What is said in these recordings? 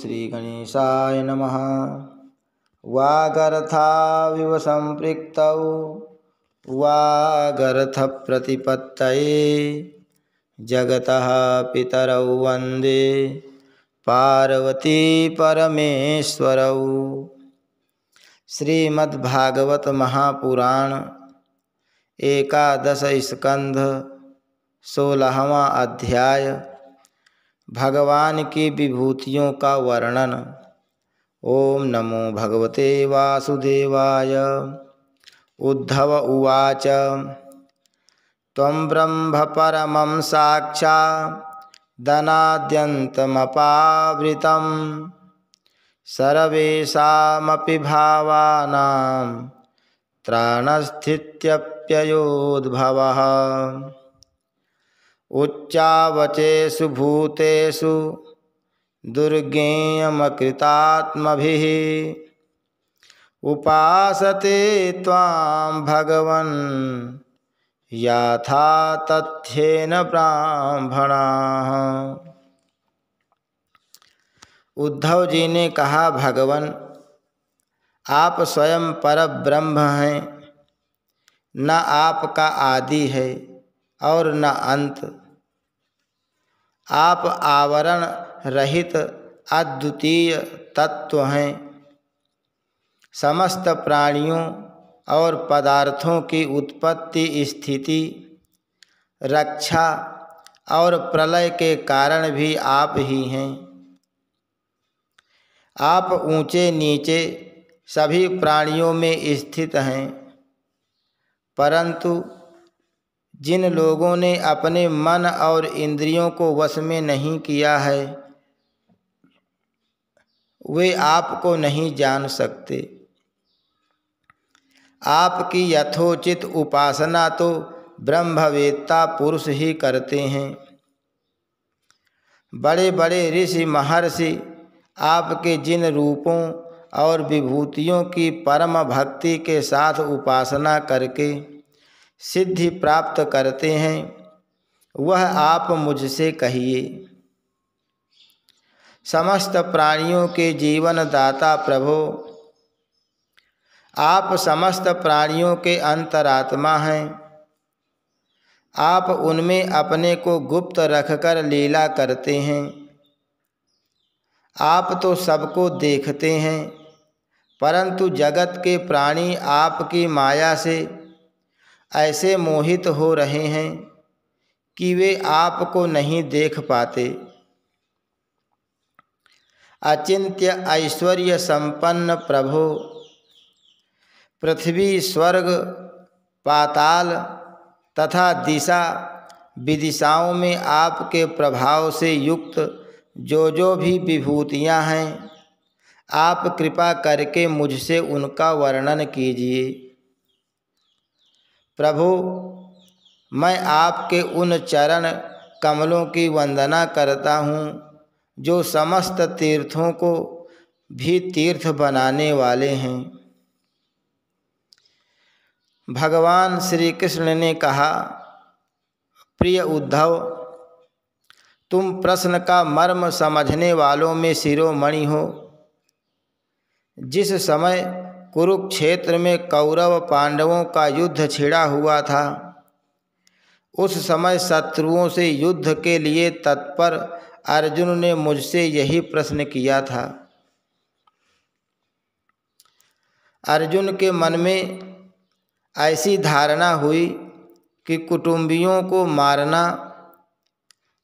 श्रीगणेशाय नमः। वागर्थाविव सम्पृक्तौ वागर्थप्रतिपत्तये जगतः पितरौ वन्दे पार्वती परमेश्वरौ। श्रीमद्भागवत महापुराण एकादश स्कंध 16वां अध्याय भगवान की विभूतियों का वर्णन। ओम नमो भगवते वासुदेवाय। उद्धव उवाच त्वं ब्रह्म परमं साक्षादनाद्यन्तमपावृतं सर्वेषामपि भावानां त्राणस्थित्यप्ययोद्भवः। उच्चावचेषु भूतेषु दुर्गेयमकृतात्मभिः उपासते त्वां भगवन् यथा तथ्येन ब्राह्मणाः। उद्धव जी ने कहा, भगवन आप स्वयं परब्रह्म हैं, न आपका आदि है और न अंत। आप आवरण रहित अद्वितीय तत्व हैं। समस्त प्राणियों और पदार्थों की उत्पत्ति, स्थिति, रक्षा और प्रलय के कारण भी आप ही हैं। आप ऊंचे नीचे सभी प्राणियों में स्थित हैं, परंतु जिन लोगों ने अपने मन और इंद्रियों को वश में नहीं किया है वे आपको नहीं जान सकते। आपकी यथोचित उपासना तो ब्रह्मवेत्ता पुरुष ही करते हैं। बड़े बड़े ऋषि महर्षि आपके जिन रूपों और विभूतियों की परम भक्ति के साथ उपासना करके सिद्धि प्राप्त करते हैं, वह आप मुझसे कहिए। समस्त प्राणियों के जीवन दाता प्रभो, आप समस्त प्राणियों के अंतरात्मा हैं। आप उनमें अपने को गुप्त रखकर लीला करते हैं। आप तो सबको देखते हैं, परंतु जगत के प्राणी आपकी माया से ऐसे मोहित हो रहे हैं कि वे आपको नहीं देख पाते। अचिंत्य ऐश्वर्य संपन्न प्रभो, पृथ्वी, स्वर्ग, पाताल तथा दिशा विदिशाओं में आपके प्रभाव से युक्त जो भी विभूतियां हैं, आप कृपा करके मुझसे उनका वर्णन कीजिए। प्रभु, मैं आपके उन चरण कमलों की वंदना करता हूँ जो समस्त तीर्थों को भी तीर्थ बनाने वाले हैं। भगवान श्री कृष्ण ने कहा, प्रिय उद्धव, तुम प्रश्न का मर्म समझने वालों में शिरोमणि हो। जिस समय कुरुक्षेत्र में कौरव पांडवों का युद्ध छिड़ा हुआ था, उस समय शत्रुओं से युद्ध के लिए तत्पर अर्जुन ने मुझसे यही प्रश्न किया था। अर्जुन के मन में ऐसी धारणा हुई कि कुटुंबियों को मारना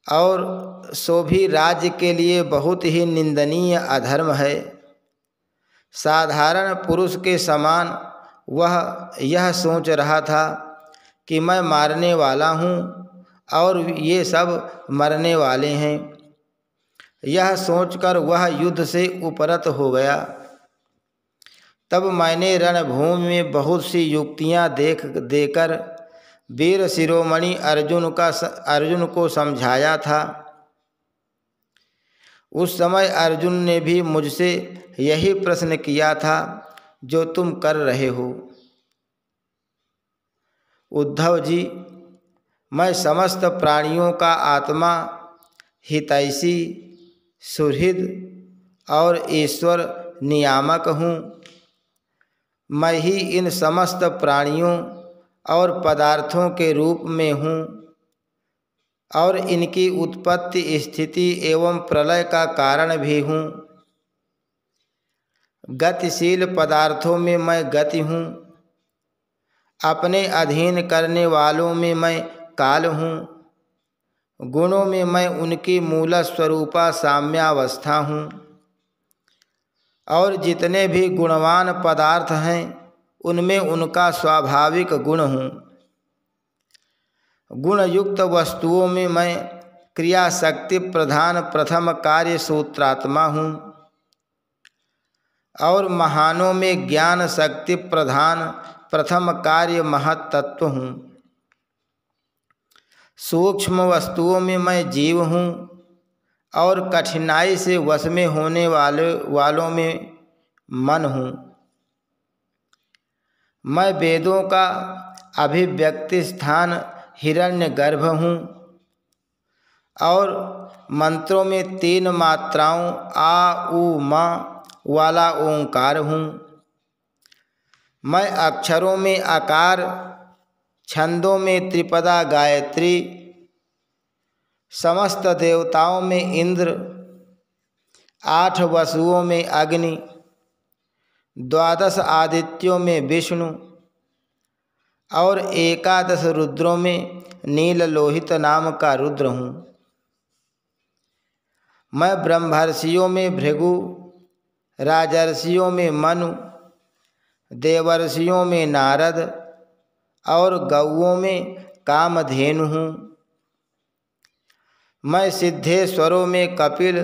और सो भी राज्य के लिए बहुत ही निंदनीय अधर्म है। साधारण पुरुष के समान वह यह सोच रहा था कि मैं मारने वाला हूँ और ये सब मरने वाले हैं। यह सोचकर वह युद्ध से उपरत हो गया। तब मैंने रणभूमि में बहुत सी युक्तियाँ देकर वीर शिरोमणि अर्जुन को समझाया था। उस समय अर्जुन ने भी मुझसे यही प्रश्न किया था जो तुम कर रहे हो। उद्धव जी, मैं समस्त प्राणियों का आत्मा, हितैषी, सुहृद और ईश्वर नियामक हूँ। मैं ही इन समस्त प्राणियों और पदार्थों के रूप में हूँ और इनकी उत्पत्ति, स्थिति एवं प्रलय का कारण भी हूँ। गतिशील पदार्थों में मैं गति हूँ, अपने अधीन करने वालों में मैं काल हूँ, गुणों में मैं उनकी मूल स्वरूपा साम्यावस्था हूँ और जितने भी गुणवान पदार्थ हैं उनमें उनका स्वाभाविक गुण हूँ। गुणयुक्त वस्तुओं में मैं क्रिया शक्ति प्रधान प्रथम कार्य सूत्रात्मा हूँ और महानों में ज्ञान शक्ति प्रधान प्रथम कार्य महत्तत्व हूँ। सूक्ष्म वस्तुओं में मैं जीव हूँ और कठिनाई से वश में होने वालों में मन हूँ। मैं वेदों का अभिव्यक्ति स्थान हिरण्यगर्भ हूँ और मंत्रों में 3 मात्राओं आ उ मा वाला ओंकार हूँ। मैं अक्षरों में आकार, छंदों में त्रिपदा गायत्री, समस्त देवताओं में इंद्र, 8 वसुओं में अग्नि, 12 आदित्यों में विष्णु और 11 रुद्रों में नील लोहित नाम का रुद्र हूँ। मैं ब्रह्मर्षियों में भृगु, राजर्षियों में मनु, देवर्षियों में नारद और गौओं में कामधेनु हूँ। मैं सिद्धेश्वरों में कपिल,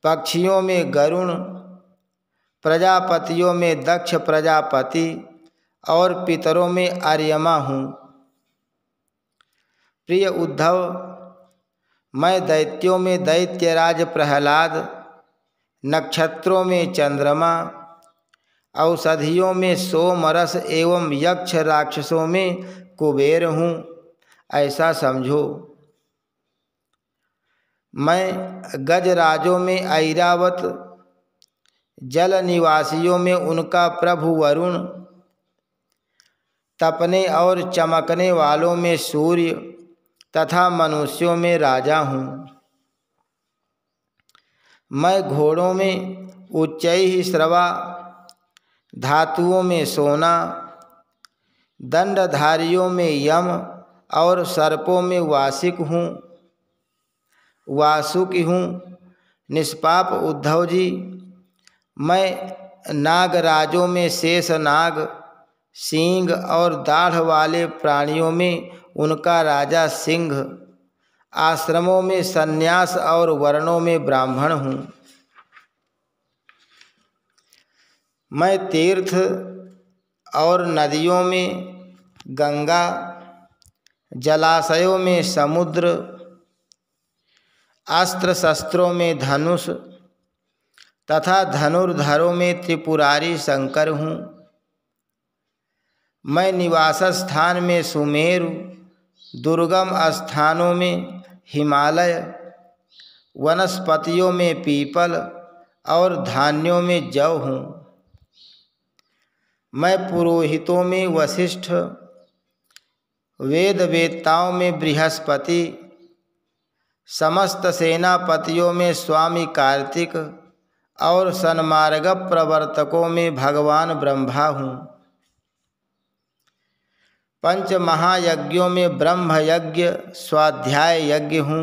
पक्षियों में गरुण, प्रजापतियों में दक्ष प्रजापति और पितरों में आर्यमा हूँ। प्रिय उद्धव, मैं दैत्यों में दैत्यराज प्रहलाद, नक्षत्रों में चंद्रमा, औषधियों में सोमरस एवं यक्ष राक्षसों में कुबेर हूँ, ऐसा समझो। मैं गजराजों में ऐरावत, जल निवासियों में उनका प्रभु वरुण, तपने और चमकने वालों में सूर्य तथा मनुष्यों में राजा हूँ। मैं घोड़ों में उच्चैः श्रवा, धातुओं में सोना, दंडधारियों में यम और सर्पों में वासुकी हूँ। निष्पाप उद्धव जी, मैं नागराजों में शेष नाग, सींग और दाढ़ वाले प्राणियों में उनका राजा सिंह, आश्रमों में सन्यास और वर्णों में ब्राह्मण हूँ। मैं तीर्थ और नदियों में गंगा, जलाशयों में समुद्र, अस्त्र शस्त्रों में धनुष तथा धनुर्धरों में त्रिपुरारी शंकर हूँ। मैं निवास स्थान में सुमेरु, दुर्गम स्थानों में हिमालय, वनस्पतियों में पीपल और धान्यों में जौ हूँ। मैं पुरोहितों में वशिष्ठ, वेद वेत्ताओं में बृहस्पति, समस्त सेनापतियों में स्वामी कार्तिक और सन्मार्ग प्रवर्तकों में भगवान ब्रह्मा हूँ। पंच महायज्ञों में ब्रह्म यज्ञ, स्वाध्याय यज्ञ हूँ।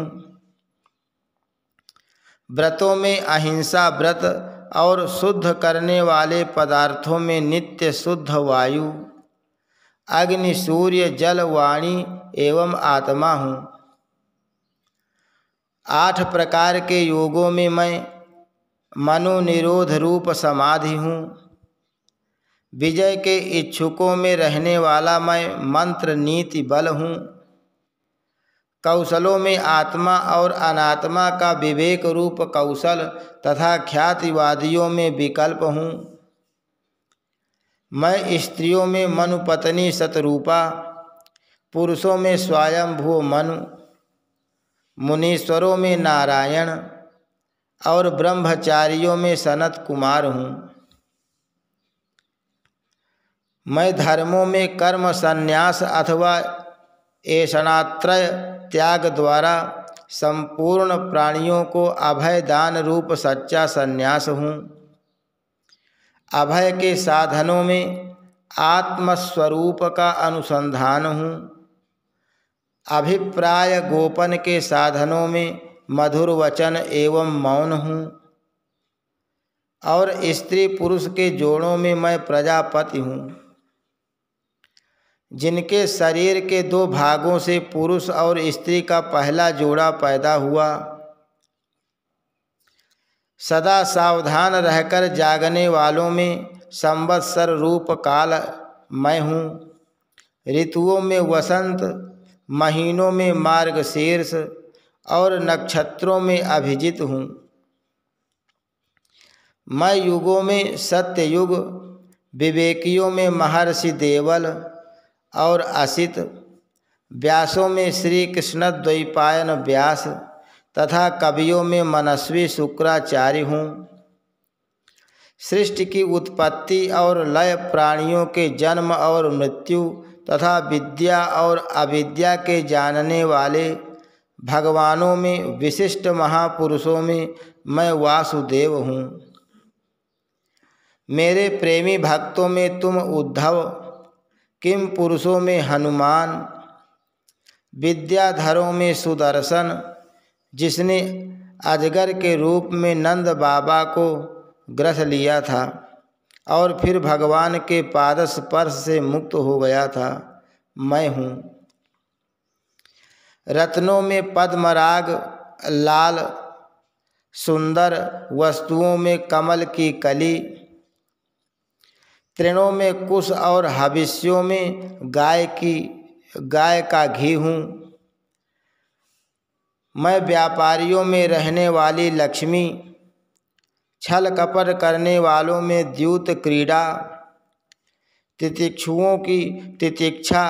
व्रतों में अहिंसा व्रत और शुद्ध करने वाले पदार्थों में नित्य शुद्ध वायु, अग्नि, सूर्य, जल, वाणी एवं आत्मा हूँ। 8 प्रकार के योगों में मैं मनोनिरोध रूप समाधि हूँ। विजय के इच्छुकों में रहने वाला मैं मंत्र नीति बल हूँ। कौशलों में आत्मा और अनात्मा का विवेक रूप कौशल तथा ख्यातिवादियों में विकल्प हूँ। मैं स्त्रियों में मनुपत्नी शतरूपा, पुरुषों में स्वयंभू मनु, मुनीश्वरों में नारायण और ब्रह्मचारियों में सनत कुमार हूँ। मैं धर्मों में कर्म संन्यास अथवा ऐषणात्रय त्याग द्वारा संपूर्ण प्राणियों को अभय दान रूप सच्चा संन्यास हूँ। अभय के साधनों में आत्मस्वरूप का अनुसंधान हूँ। अभिप्राय गोपन के साधनों में मधुर वचन एवं मौन हूँ। और स्त्री पुरुष के जोड़ों में मैं प्रजापति हूँ। जिनके शरीर के 2 भागों से पुरुष और स्त्री का पहला जोड़ा पैदा हुआ, सदा सावधान रहकर जागने वालों में संवत्सर रूप काल मैं हूँ। ऋतुओं में वसंत, महीनों में मार्गशीर्ष और नक्षत्रों में अभिजित हूँ। मैं युगों में सत्ययुग, विवेकियों में महर्षि देवल और असित, व्यासों में श्री कृष्ण द्वैपायन व्यास तथा कवियों में मनस्वी शुक्राचार्य हूँ। सृष्टि की उत्पत्ति और लय, प्राणियों के जन्म और मृत्यु तथा विद्या और अविद्या के जानने वाले भगवानों में, विशिष्ट महापुरुषों में मैं वासुदेव हूँ। मेरे प्रेमी भक्तों में तुम उद्धव, किम पुरुषों में हनुमान, विद्याधरों में सुदर्शन, जिसने अजगर के रूप में नंद बाबा को ग्रस लिया था और फिर भगवान के पाद स्पर्श से मुक्त हो गया था, मैं हूँ। रत्नों में पद्मराग लाल, सुंदर वस्तुओं में कमल की कली, तृणों में कुश और हविष्यों में गाय का घी हूँ। मैं व्यापारियों में रहने वाली लक्ष्मी, छल कपट करने वालों में द्यूत क्रीड़ा, तितिक्षुओं की तितिक्षा,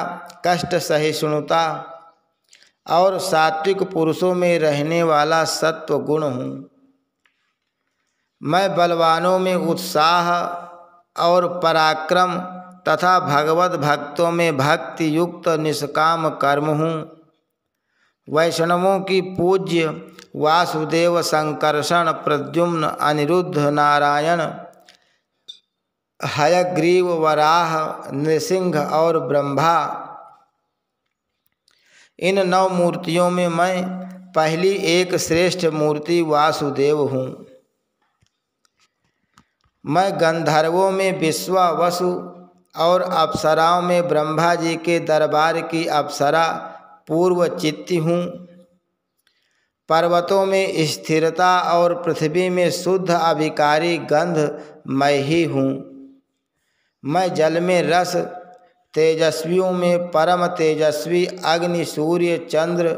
कष्ट सहिष्णुता और सात्विक पुरुषों में रहने वाला सत्व गुण हूँ। मैं बलवानों में उत्साह और पराक्रम तथा भगवत भक्तों में भक्ति युक्त निष्काम कर्म हूँ। वैष्णवों की पूज्य वासुदेव, संकर्षण, प्रद्युम्न, अनिरुद्ध, नारायण, हयग्रीव, वराह, नृसिंह और ब्रह्मा, इन 9 मूर्तियों में मैं पहली एक श्रेष्ठ मूर्ति वासुदेव हूँ। मैं गंधर्वों में विश्वा, वसु और अप्सराओं में ब्रह्मा जी के दरबार की अप्सरा पूर्व चित्ती हूँ। पर्वतों में स्थिरता और पृथ्वी में शुद्ध अभिकारी गंध मैं ही हूँ। मैं जल में रस, तेजस्वियों में परम तेजस्वी अग्नि, सूर्य, चंद्र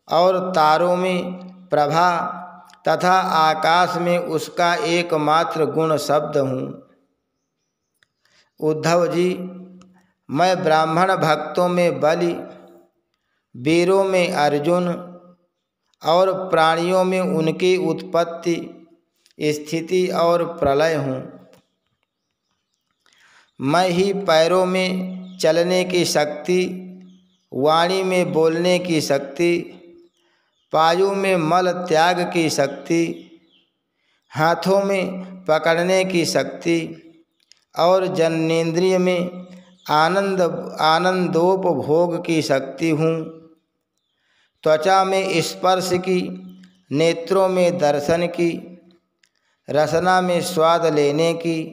और तारों में प्रभा तथा आकाश में उसका एकमात्र गुण शब्द हूँ। उद्धव जी, मैं ब्राह्मण भक्तों में बलि, वीरों में अर्जुन और प्राणियों में उनकी उत्पत्ति, स्थिति और प्रलय हूँ। मैं ही पैरों में चलने की शक्ति, वाणी में बोलने की शक्ति, पायु में मल त्याग की शक्ति, हाथों में पकड़ने की शक्ति और जन्नेन्द्रिय में आनंदोपभोग की शक्ति हूँ। त्वचा में स्पर्श की, नेत्रों में दर्शन की, रसना में स्वाद लेने की,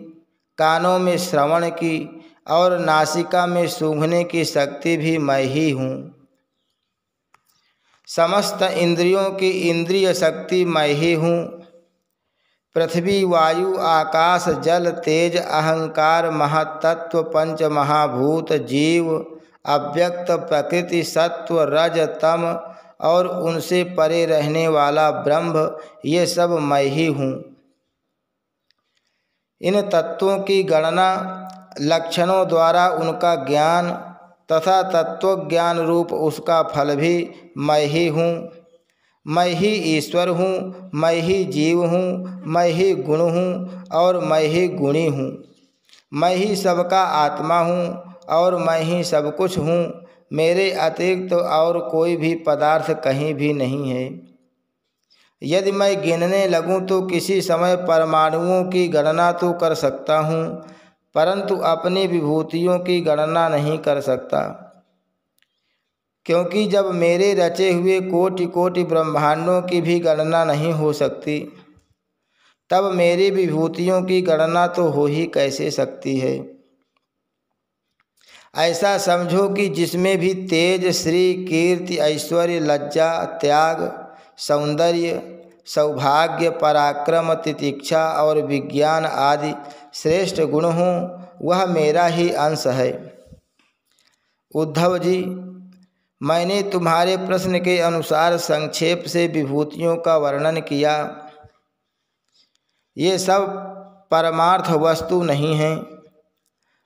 कानों में श्रवण की और नासिका में सूंघने की शक्ति भी मैं ही हूँ। समस्त इंद्रियों की इंद्रिय शक्ति मैं ही हूँ। पृथ्वी, वायु, आकाश, जल, तेज, अहंकार, महातत्व, पंच महाभूत, जीव, अव्यक्त प्रकृति, सत्व, रज, तम और उनसे परे रहने वाला ब्रह्म, ये सब मैं ही हूँ। इन तत्वों की गणना लक्षणों द्वारा उनका ज्ञान तथा तत्व ज्ञान रूप उसका फल भी मैं ही हूँ। मैं ही ईश्वर हूँ, मैं ही जीव हूँ, मैं ही गुण हूँ और मैं ही गुणी हूँ। मैं ही सबका आत्मा हूँ और मैं ही सब कुछ हूँ। मेरे अतिरिक्त तो और कोई भी पदार्थ कहीं भी नहीं है। यदि मैं गिनने लगूं तो किसी समय परमाणुओं की गणना तो कर सकता हूँ, परंतु अपनी विभूतियों की गणना नहीं कर सकता, क्योंकि जब मेरे रचे हुए कोटि कोटि ब्रह्मांडों की भी गणना नहीं हो सकती, तब मेरी विभूतियों की गणना तो हो ही कैसे सकती है। ऐसा समझो कि जिसमें भी तेज, श्री, कीर्ति, ऐश्वर्य, लज्जा, त्याग, सौंदर्य, सौभाग्य, पराक्रम, तितिक्षा और विज्ञान आदि श्रेष्ठ गुण हों, वह मेरा ही अंश है। उद्धव जी, मैंने तुम्हारे प्रश्न के अनुसार संक्षेप से विभूतियों का वर्णन किया। ये सब परमार्थ वस्तु नहीं हैं,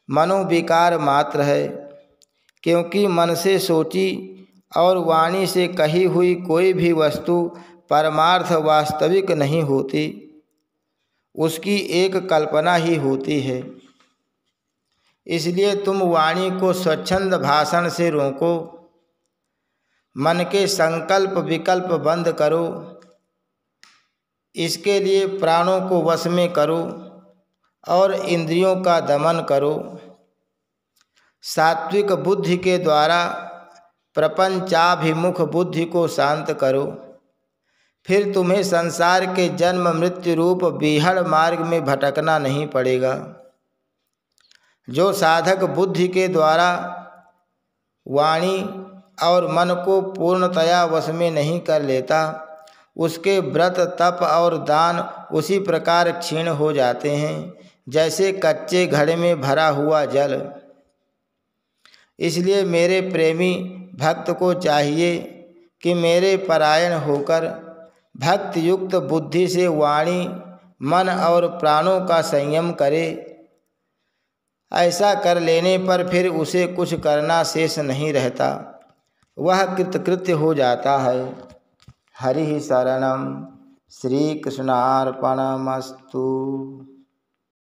मनोविकार मात्र है, क्योंकि मन से सोची और वाणी से कही हुई कोई भी वस्तु परमार्थ वास्तविक नहीं होती, उसकी एक कल्पना ही होती है। इसलिए तुम वाणी को स्वच्छंद भाषण से रोको, मन के संकल्प विकल्प बंद करो, इसके लिए प्राणों को वश में करो और इंद्रियों का दमन करो। सात्विक बुद्धि के द्वारा प्रपंचाभिमुख बुद्धि को शांत करो, फिर तुम्हें संसार के जन्म मृत्यु रूप बीहड़ मार्ग में भटकना नहीं पड़ेगा। जो साधक बुद्धि के द्वारा वाणी और मन को पूर्णतया वश में नहीं कर लेता, उसके व्रत, तप और दान उसी प्रकार क्षीण हो जाते हैं जैसे कच्चे घड़े में भरा हुआ जल। इसलिए मेरे प्रेमी भक्त को चाहिए कि मेरे परायण होकर भक्त युक्त बुद्धि से वाणी, मन और प्राणों का संयम करे। ऐसा कर लेने पर फिर उसे कुछ करना शेष नहीं रहता, वह कृतकृत्य हो जाता है। हरि शरणम। श्री कृष्णार्पणमस्तु।